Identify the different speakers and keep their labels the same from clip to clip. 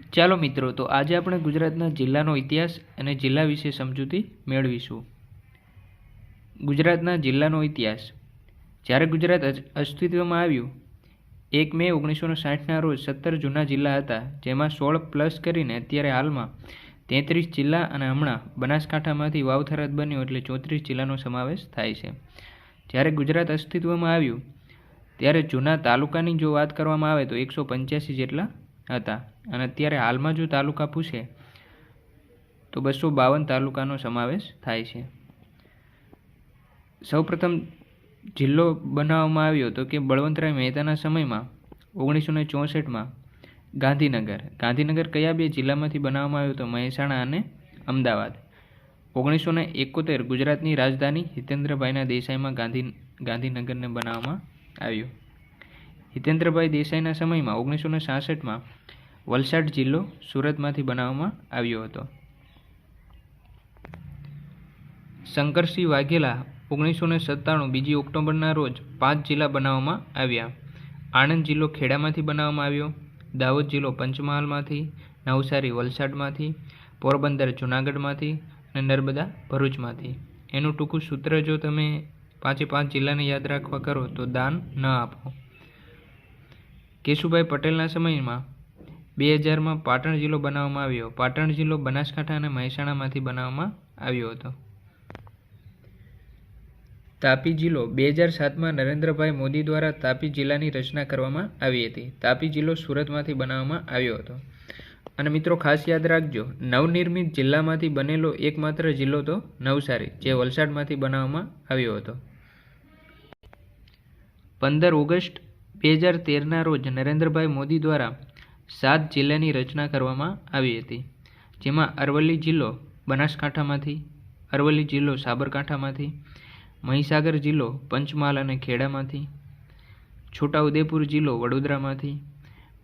Speaker 1: ચાલો મિત્રો, તો આજે આપણે ગુજરાતના જિલ્લાનો ઇતિહાસ અને જિલ્લા વિશે સમજૂતી મેળવીશું. ગુજરાતના જિલ્લાનો ઇતિહાસ. જ્યારે ગુજરાત અસ્તિત્વમાં આવ્યું 1 મે 1960ના રોજ 17 જૂના જિલ્લા હતા, જેમાં 16 પ્લસ કરીને અત્યારે હાલમાં 33 જિલ્લા અને હમણાં બનાસકાંઠામાંથી વાવથરાદ બન્યો એટલે 34 જિલ્લાનો સમાવેશ થાય છે. જ્યારે ગુજરાત અસ્તિત્વમાં આવ્યું ત્યારે જૂના તાલુકાની જો વાત કરવામાં આવે તો 185 જેટલા હતા અને અત્યારે હાલમાં જો તાલુકા પૂછે તો 252 તાલુકાનો સમાવેશ થાય છે. સૌપ્રથમ જિલ્લો બનાવવામાં આવ્યો તો કે બળવંતરાય મહેતાના સમયમાં 1964માં ગાંધીનગર કયા બે જિલ્લામાંથી બનાવવામાં આવ્યો તો મહેસાણા અને અમદાવાદ. 1971 ગુજરાતની રાજધાની હિતેન્દ્રભાઈના દેસાઈમાં ગાંધીનગરને બનાવવામાં આવ્યું. હિતેન્દ્રભાઈ દેસાઈના સમયમાં 1966માં વલસાડ જિલ્લો સુરતમાંથી બનાવવામાં આવ્યો હતો. શંકરસિંહ વાઘેલા 1997 2 ઓક્ટોબરના રોજ 5 જિલ્લા બનાવવામાં આવ્યા. આણંદ જિલ્લો ખેડામાંથી બનાવવામાં આવ્યો, દાહોદ જિલ્લો પંચમહાલમાંથી, નવસારી વલસાડમાંથી, પોરબંદર જૂનાગઢમાંથી અને નર્મદા ભરૂચમાંથી. એનું ટૂંકું સૂત્ર જો તમે 5 જિલ્લાને યાદ રાખવા કરો તો દાન ન આપો. કેશુભાઈ પટેલના સમયમાં 2000માં પાટણ જિલ્લો બનાવવામાં આવ્યો. પાટણ જિલ્લો બનાસકાંઠા અને મહેસાણામાંથી બનાવવામાં આવ્યો હતો. તાપી જિલ્લો 2007માં નરેન્દ્રભાઈ મોદી દ્વારા તાપી જિલ્લાની રચના કરવામાં આવી હતી. તાપી જિલ્લો સુરતમાંથી બનાવવામાં આવ્યો હતો. અને મિત્રો ખાસ યાદ રાખજો, નવનિર્મિત જિલ્લામાંથી બનેલો એકમાત્ર જિલ્લો તો નવસારી, જે વલસાડમાંથી બનાવવામાં આવ્યો હતો. 15 ઓગસ્ટ 2013ના રોજ નરેન્દ્રભાઈ મોદી દ્વારા 7 જિલ્લાની રચના કરવામાં આવી હતી, જેમાં અરવલ્લી જિલ્લો બનાસકાંઠામાંથી, અરવલ્લી જિલ્લો સાબરકાંઠામાંથી, મહીસાગર જિલ્લો પંચમહાલ અને ખેડામાંથી, છોટાઉદેપુર જિલ્લો વડોદરામાંથી,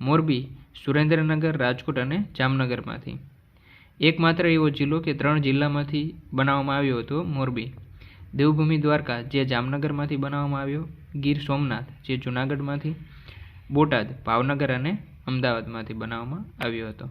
Speaker 1: મોરબી સુરેન્દ્રનગર, રાજકોટ અને જામનગરમાંથી. એકમાત્ર એવો જિલ્લો કે 3 જિલ્લામાંથી બનાવવામાં આવ્યો હતો, મોરબી. દેવભૂમિ દ્વારકા જે જામનગરમાંથી બનાવવામાં આવ્યો, ગીર સોમનાથ જે જૂનાગઢમાંથી, બોટાદ ભાવનગર અને અમદાવાદમાંથી બનાવવામાં આવ્યો હતો.